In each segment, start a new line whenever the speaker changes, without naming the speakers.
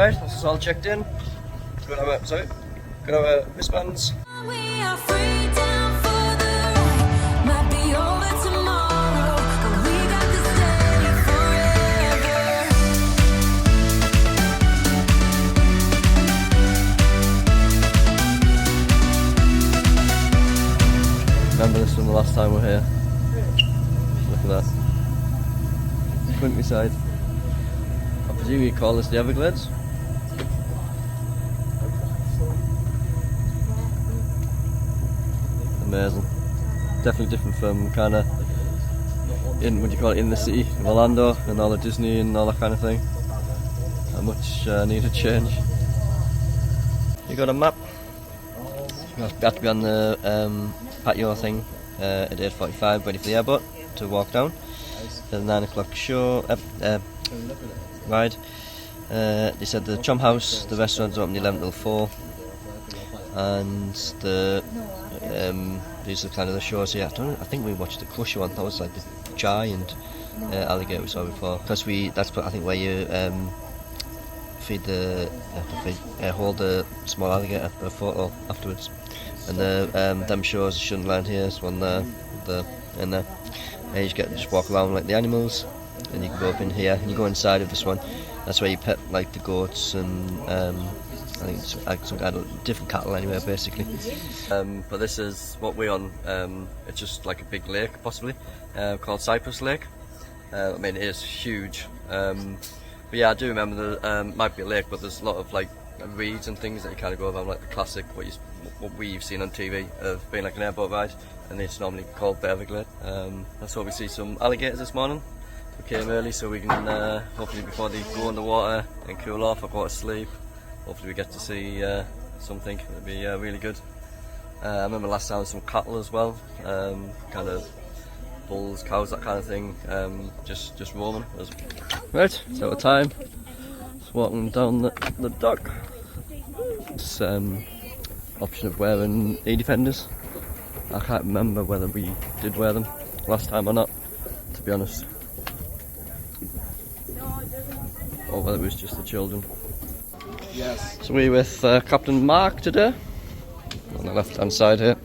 Right, this is all checked in. Got our wristbands.
We are free down for the ride. Might be over tomorrow, but we got to stay forever.
Remember this from the last time we were here. Look at that. Countryside. I presume you call this the Everglades? Amazing. Definitely different from kind of what do you call it, in the city of Orlando and all the Disney and all that kind of thing. Not much needed change. You got a map? You have to be on the patio thing at 8:45, ready for the airboat to walk down. The 9 o'clock show ride. They said the Chum House, the restaurant's open 11 till 4, and these are kind of the shows here. I think we watched the Crush one. That was like the giant alligator we saw before. Because that's I think where you hold the small alligator for a photo afterwards. And them shows shouldn't land here. There's one there, and there. And you just walk around like the animals, and you can go up in here and you go inside of this one. That's where you pet like the goats and I think it's like some kind of different cattle anyway, basically. But this is what we're on. It's just like a big lake, possibly, called Cypress Lake. I mean, it is huge. But yeah, I do remember there might be a lake, but there's a lot of like reeds and things that you kind of go over, like the classic what we've seen on TV of being like an airboat ride, and it's normally called the Everglades. That's why we see some alligators this morning. We came early so we can hopefully before they go in the water and cool off or go to sleep, hopefully we get to see something. It'll be really good. I remember last time some cattle as well, kind of bulls, cows, that kind of thing, just roaming. Right, so the time. Just walking down the dock. It's option of wearing knee defenders. I can't remember whether we did wear them last time or not, to be honest. Or whether it was just the children.
Yes.
So we're with Captain Mark today, on the left hand side here.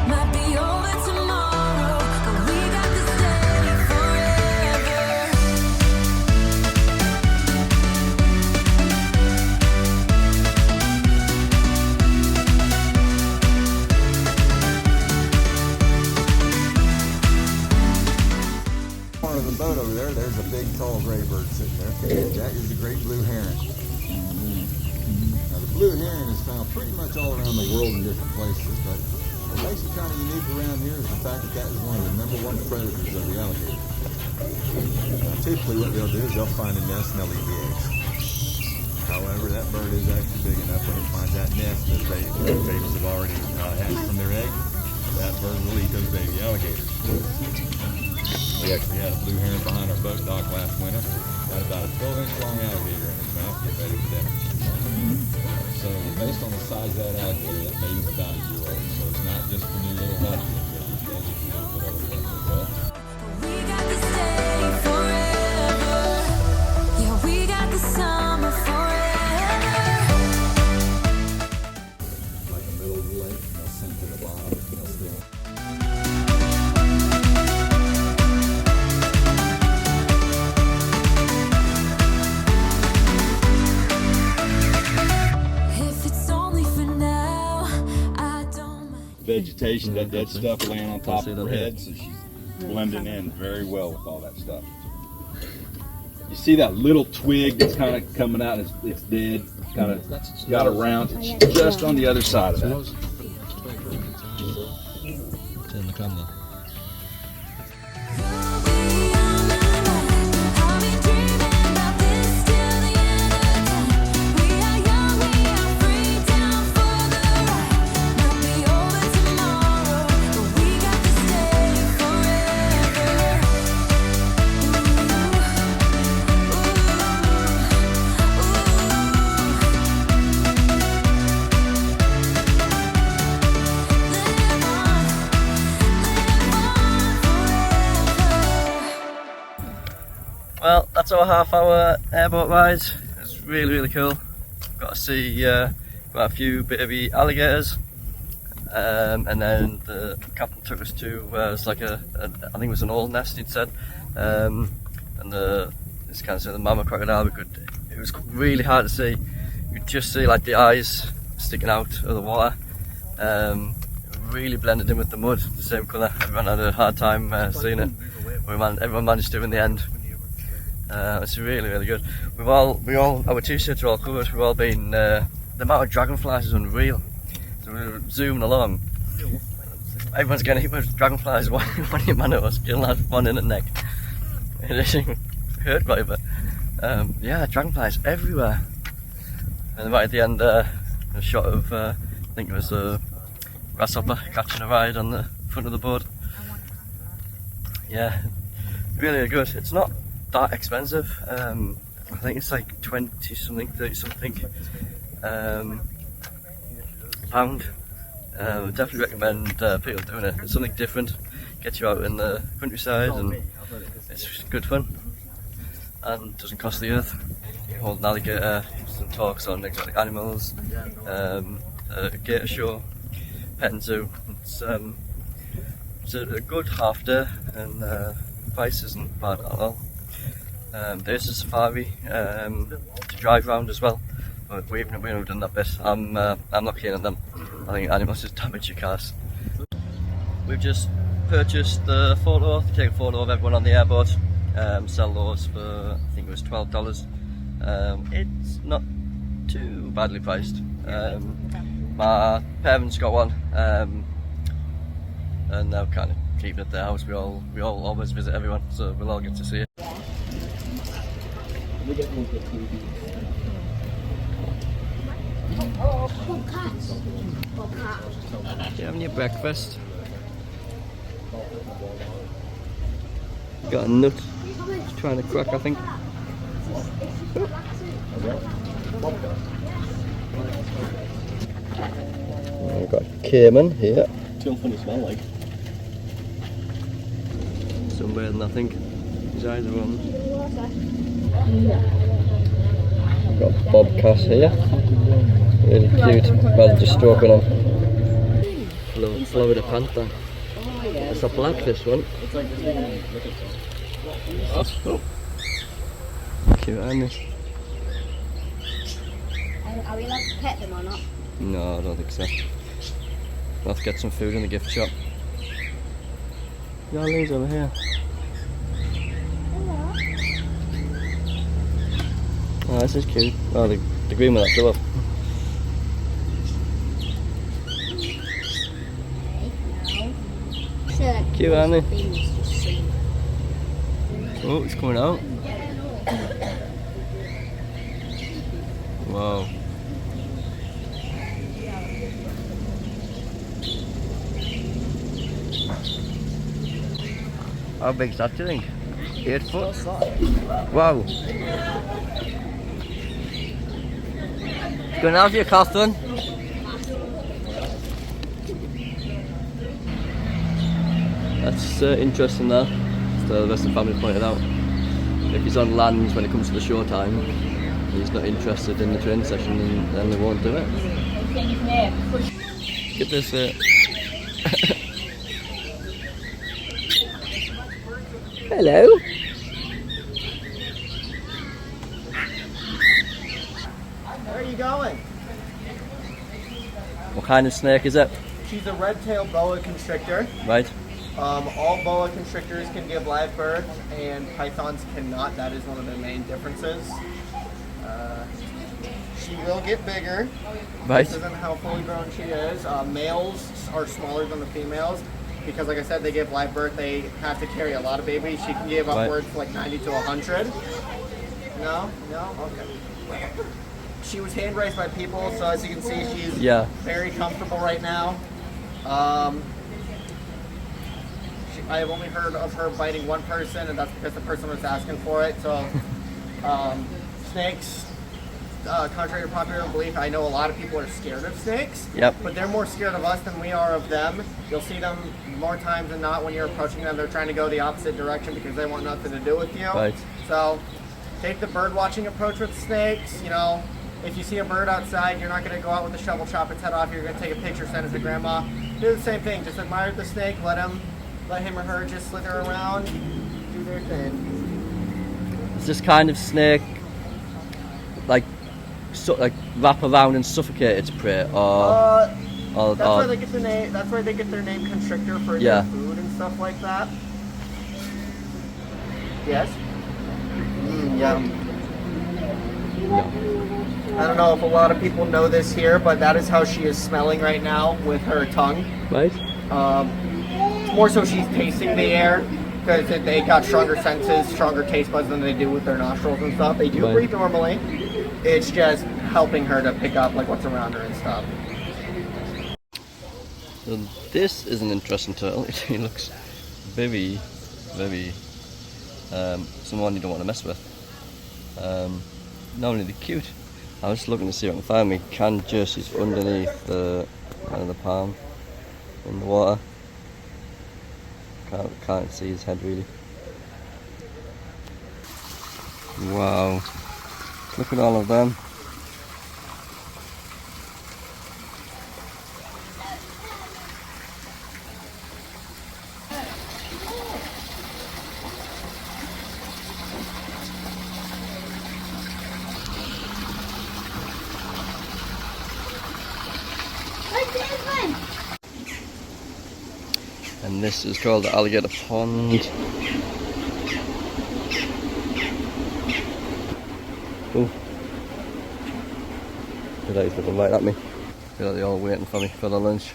Might be over tomorrow, but we got to stay forever.
Corner of the boat over there's a big tall gray bird sitting there. That is the great blue heron. Now the blue heron is found pretty much all around the world in different places, but what makes it kind of unique around here is the fact that is one of the #1 predators of the alligator. Now, typically what they'll do is they'll find a nest and they'll eat the eggs. However, that bird is actually big enough when it finds that nest that babies have already hatched from their egg. That bird will eat those baby alligators. We actually had a blue heron behind our boat dock last winter. Got about a 12-inch long alligator in his mouth, get ready for dinner. So based on the size of that alligator, that baby's about a year old. So it's not just the new little husky, but it's going to get a little bit older as well.
We got to stay forever. Yeah, we got the summer forever.
Like the middle of the lake, they'll sink to the bottom, and they'll still.
If it's only for now, I don't mind.
vegetation, that dead stuff laying on top
see
of
that
her
here.
head, so she's blending in very well with all that stuff. You see that little twig that's kind of coming out, it's dead, kind of got a round, it's just on the other side of that.
Turn the camera. Well, that's our half-hour airboat ride. It's really cool. Got to see quite a few baby alligators, and then the captain took us to it's like I think it was an old nest, he'd said, and this kind of the mama crocodile. It was really hard to see. You could just see like the eyes sticking out of the water. Really blended in with the mud, the same colour. Everyone had a hard time seeing it. Everyone managed to in the end. It's really good. Our t-shirts are all covered. We've all been, the amount of dragonflies is unreal. So we're zooming along. Everyone's getting hit with dragonflies. One of your man was killing that one in the neck. It actually hurt quite a bit. Yeah, dragonflies everywhere. And right at the end, a shot of, I think it was a grasshopper catching a ride on the front of the board. Yeah, really good. It's not that expensive. I think it's like 20 something, 30 something pound. Definitely recommend people doing it. It's something different, gets you out in the countryside, and it's good fun and doesn't cost the earth. You hold an alligator, some talks on exotic animals, a gator show, petting zoo. It's a good half day, and price isn't bad at all. There's a safari to drive around as well, but we've never done that bit. I'm not keen on them. I think animals just damage your cars. We've just purchased the photo to take a photo of everyone on the airboat. Sell those for, I think it was $12. It's not too badly priced. My parents got one, and they're kind of keeping it at their house. We all always visit everyone, so we'll all get to see it. You having your breakfast? Got a nut. He's trying to crack, I think. We've got Cayman here.
Tell what it smell like.
Somewhere, I think. His eyes are on. Got bobcat here. Really cute. Rather just stroking on. Florida panther. It's a black, this one. Oh. Cute, aren't they?
Are we allowed to pet them or not?
No, I don't think so. We'll have to get some food in the gift shop. Yarlee's over here. Oh, this is cute. Oh, the green one, that's the one. Cute, aren't they? Oh, it's coming out. Wow. How big is that, do you think? 8 foot? Wow. Going out of your Catherine. That's interesting there. So the rest of the family pointed out. If he's on land when it comes to the show time, he's not interested in the training session, and then they won't do it. Get this Hello.
Where are you going?
What kind of snake is it?
She's a red-tailed boa constrictor.
Right.
All boa constrictors can give live birth, and pythons cannot. That is one of their main differences. She will get bigger.
Right.
This isn't how fully grown she is. Males are smaller than the females because, like I said, they give live birth. They have to carry a lot of babies. She can give upwards to like 90 to 100. No? Okay. She was hand raised by people, so as you can see, she's very comfortable right now. I have only heard of her biting one person, and that's because the person was asking for it. So, snakes, contrary to popular belief, I know a lot of people are scared of snakes.
Yep.
But they're more scared of us than we are of them. You'll see them more times than not when you're approaching them. They're trying to go the opposite direction because they want nothing to do with you.
Right.
So, take the bird watching approach with snakes. You know, if you see a bird outside, you're not going to go out with a shovel, chop its head off. You're going to take a picture, send it to grandma. Do the same thing. Just admire the snake. Let him or her just slither around, do their thing.
Is this kind of snake like wrap around and suffocate its prey, or
that's where they get the name. That's where they get their name constrictor for their food and stuff like that. Yes. Yum. I don't know if a lot of people know this here, but that is how she is smelling right now with her tongue.
Right.
More so she's tasting the air because they got stronger senses, stronger taste buds than they do with their nostrils and stuff. They do breathe normally. It's just helping her to pick up like what's around her and stuff.
So this is an interesting turtle. It looks very, very someone you don't want to mess with. Not only they're cute. I was just looking to see if I can find me canned jerseys underneath the palm in the water. Can't see his head really. Wow, look at all of them. And this is called the Alligator Pond. Oh, they're looking right at me. Feel like they're all waiting for me for their lunch.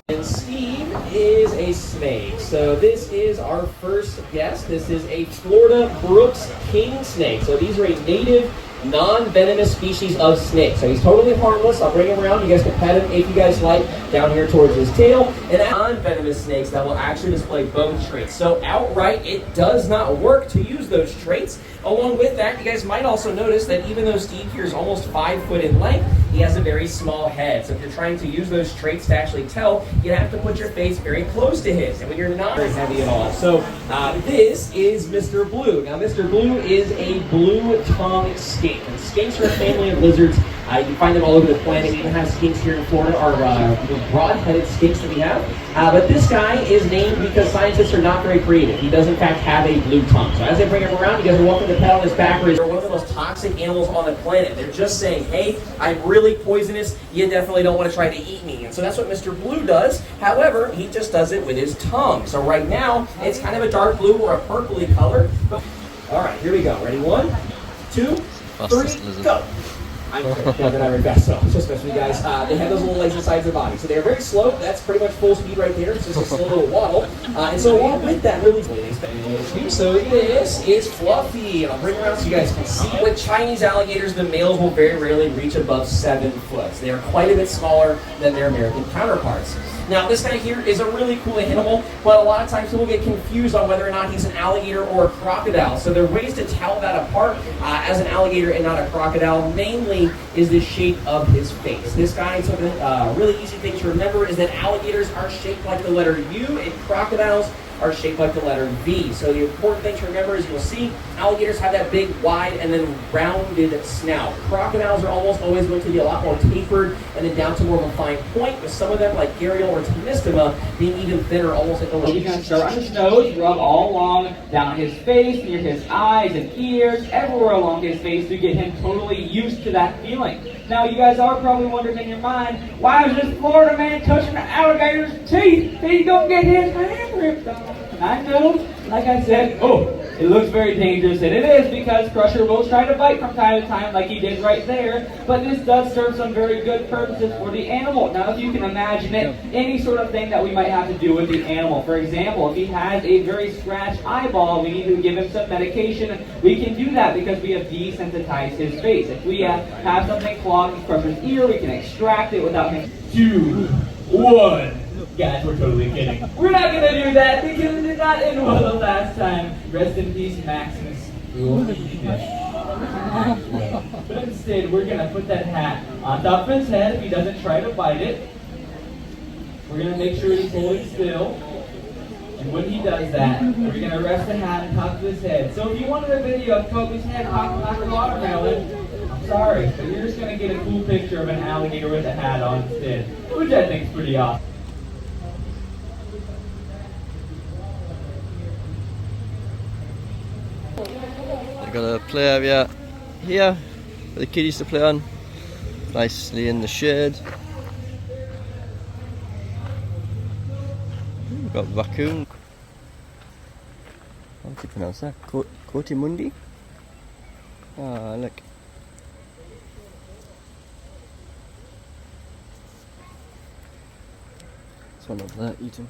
And Steve is a snake. So this is our first guest. This is a Florida Brooks king snake. So these are a native non-venomous species of snake. So he's totally harmless. I'll bring him around. You guys can pet him if you guys like down here towards his tail. And non-venomous snakes that will actually display bone traits. So outright, it does not work to use those traits. Along with that, you guys might also notice that even though Steve here is almost 5 foot in length, he has a very small head. So if you're trying to use those traits to actually tell, you have to put your face very close to his. And when you're not very heavy at all. So this is Mr. Blue. Now Mr. Blue is a blue-tongued skink. And skinks are a family of lizards. You can find them all over the planet. We even have skinks here in Florida, our broad-headed skinks that we have. But this guy is named because scientists are not very creative. He does in fact have a blue tongue. So as I bring him around, you guys are welcome to pet on his back. They're one of the most toxic animals on the planet. They're just saying, hey, I'm really poisonous. You definitely don't want to try to eat me. And so that's what Mr. Blue does. However, he just does it with his tongue. So right now, it's kind of a dark blue or a purpley color. All right, here we go. Ready? 1, 2, 3, go. I'm very fast, so just mess with you guys. They have those little legs inside their body. So they're very slow. That's pretty much full speed right there. It's just a slow little waddle. And so along with that, really, so this is Fluffy. And I'll bring it around so you guys can see. With Chinese alligators, the males will very rarely reach above 7 foot. They are quite a bit smaller than their American counterparts. Now, this guy here is a really cool animal, but a lot of times people get confused on whether or not he's an alligator or a crocodile. So there are ways to tell that apart as an alligator and not a crocodile. Mainly is the shape of his face. This guy, something really easy thing to remember is that alligators are shaped like the letter U and crocodiles are shaped like the letter V. So the important thing to remember is you'll see alligators have that big, wide, and then rounded snout. Crocodiles are almost always going to be a lot more tapered and then down to more of a fine point, with some of them, like Gharial or Temistoma, being even thinner, almost like a little.
He's going to start on his nose, rub all along, down his face, near his eyes and ears, everywhere along his face to get him totally used to that feeling. Now, you guys are probably wondering in your mind, why is this Florida man touching an alligator's teeth? He's going to get his hand ripped off. And I know, like I said, it looks very dangerous, and it is, because Crusher will try to bite from time to time like he did right there, but this does serve some very good purposes for the animal. Now, if you can imagine it, any sort of thing that we might have to do with the animal. For example, if he has a very scratched eyeball, we need to give him some medication. We can do that because we have desensitized his face. If we have something clogged in Crusher's ear, we can extract it without him. 2, 1. Guys, we're totally kidding. We're not going to do that because it did not end well the last time. Rest in peace, Maximus. But instead, we're going to put that hat on top of his head if he doesn't try to bite it. We're going to make sure he's holding still. And when he does that, we're going to rest the hat on top of his head. So if you wanted a video of Kobe's head popping like a watermelon, I'm sorry, but you're just going to get a cool picture of an alligator with a hat on instead, which I think is pretty awesome.
Got a play area here for the kiddies to play on, nicely in the shade. We've got raccoon. How do you pronounce that? Coatimundi? Ah, look. There's one over there eating.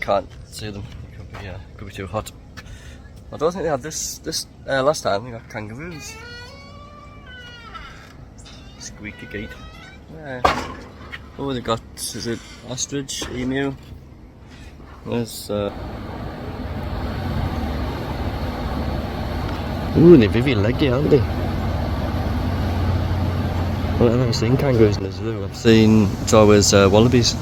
Can't see them. Could be too hot. I don't think they had this last time. We got kangaroos. Squeaky gate. Yeah. Oh, they got, is it ostrich, emu? There's ooh, they're very leggy, aren't they? Well, I've never seen kangaroos in the zoo. I've seen, it's always wallabies.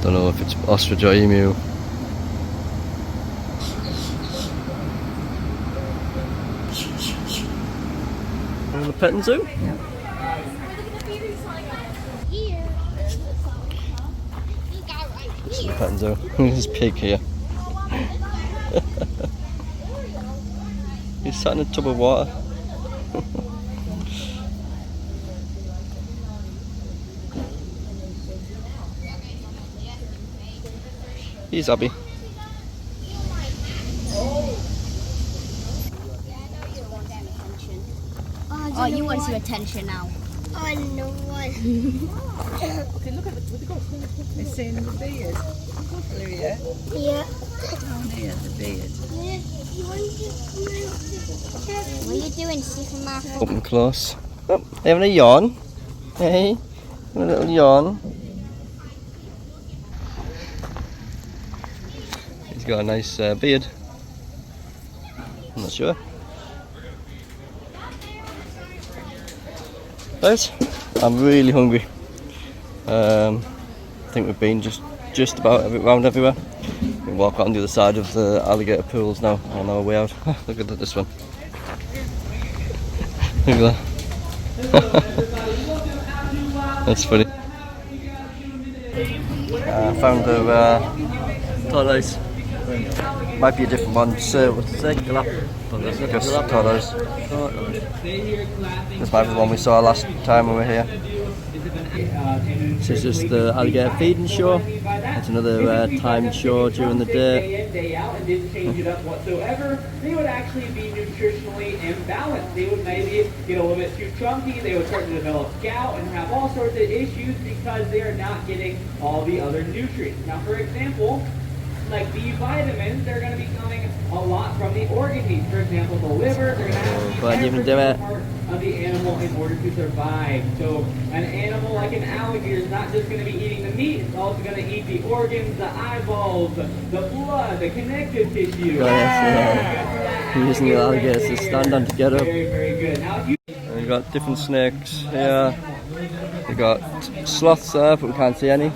Don't know if it's ostrich or emu. In the petting zoo? This is the petting zoo. There's a pig here. He's sat in a tub of water. He's Abby.
Oh, you want some attention now?
Oh no.
Okay, look at the goat. It's saying the beard. Olivia.
Yeah.
Oh, yeah, the beard.
What are you doing, supermarket?
Open close. Oh, having a yawn. Hey, a little yawn. He's got a nice beard. I'm not sure. Right, I'm really hungry. I think we've been just about around everywhere. We walk on the other side of the alligator pools now on our way out. Look at this one. Look at that. That's funny. I found the tortoise. Might be a different one. So what's it say? Just tortoise. This might be the one we saw last time we were here. This is just the alligator feeding show. It's another timed show during the day.
Day in, day out, and didn't change it up whatsoever. They would actually be nutritionally imbalanced. They would maybe get a little bit too chunky. They would start to develop gout and have all sorts of issues because they are not getting all the other nutrients. Now, for example, like B vitamins, they're going to be coming a lot from the organ meat. For example, the liver, they're going to have to
Glad you
eat
even
every
do it.
single part of the animal in order to survive. So an animal like an alligator is not just going to be eating the meat, it's also going to eat the organs, the eyeballs, the blood, the connective tissue.
Using the alligators to stand on to get up.
Very, very good. Now, if you
And we've got different snakes here. We've got sloths there, but we can't see any.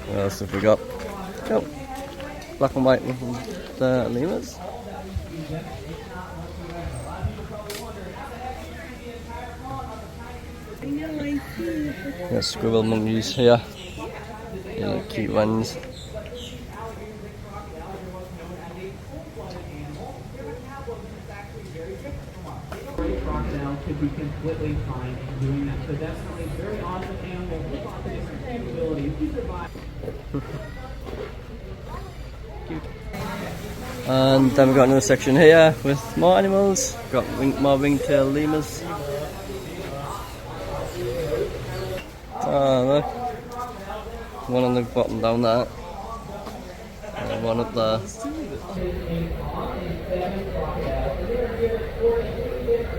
What else have we got? Oh, black and white with the lemurs. Got squirrel monkeys here. They look cute ones.
crocodile could be completely fine doing that. So definitely very awesome animal with lots of different capabilities to survive.
And then we've got another section here with more animals. Got more ring-tail lemurs. Oh look, one on the bottom down there, and one up there. This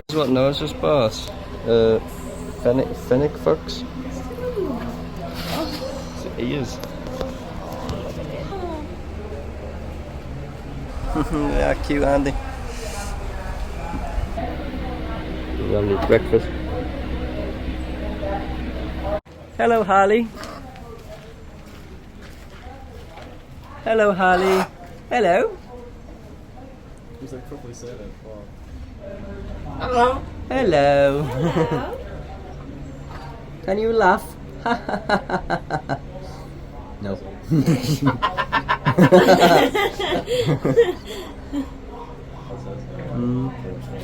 is what Noah's just bought. Fennec fox. It's ears. Yeah, cute, Andy. We're gonna need breakfast. Hello, Harley. Hello, Harley. Hello.
Hello.
Hello. Can you laugh? No.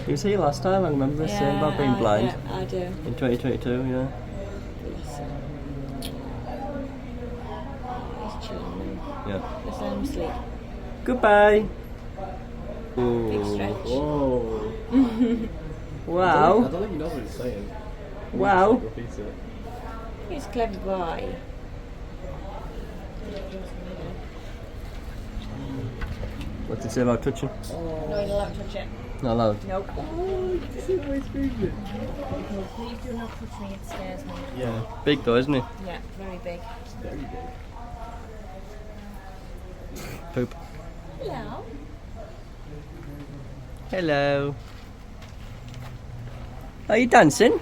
You was here last time, I remember saying about being blind.
Yeah, I do.
In 2022, yeah.
He's chilling.
Yeah.
Let's let him sleep.
Goodbye.
Big stretch.
Whoa.
Wow.
I don't think he knows what he's saying.
Wow.
Repeats it.
He's a clever boy.
What's it say about touching?
No, you're not allowed to touch it.
Not allowed.
Nope.
Oh, this is my favorite.
Please do not touch me, it scares me.
Yeah.
Big though, isn't he?
Yeah, very big.
It's very big.
Poop.
Hello.
Hello. Are you dancing?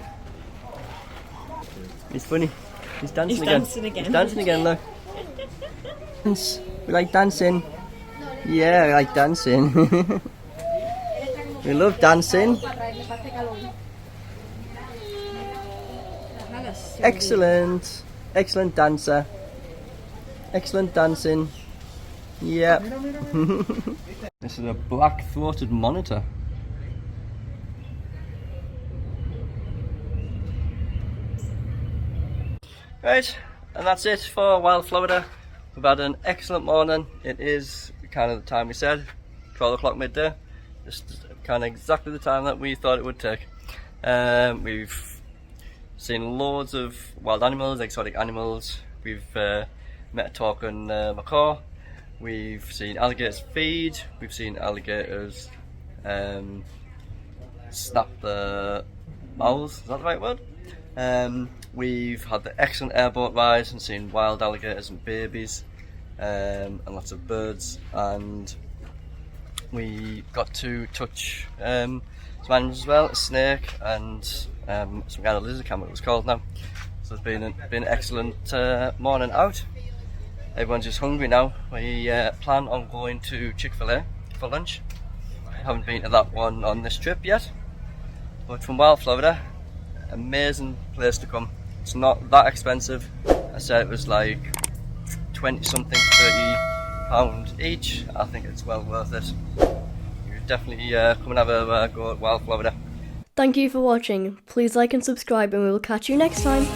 He's funny. He's dancing again.
dancing again.
He's dancing again, look. Dance. We like dancing. Yeah, we like dancing. We love dancing. Excellent. Excellent dancer. Excellent dancing. Yep. This is a black-throated monitor. Right, and that's it for Wild Florida. We've had an excellent morning. It is kind of the time we said, 12 o'clock midday. Just kind of exactly the time that we thought it would take. We've seen loads of wild animals, exotic animals. We've met a talking macaw. We've seen alligators feed. We've seen alligators snap the mouths. Is that the right word? We've had the excellent airboat ride and seen wild alligators and babies, and lots of birds. And we got to touch some animals as well, a snake and some kind of lizard, I can't remember what it's called now. So it's been an excellent morning out. Everyone's just hungry now. We plan on going to Chick-fil-A for lunch. Haven't been to that one on this trip yet, but from Wild Florida, amazing place to come. It's not that expensive. I said it was like 20 something, £30 each. I think it's well worth it. You definitely come and have a go at Wild Florida.
Thank you for watching. Please like and subscribe and we will catch you next time.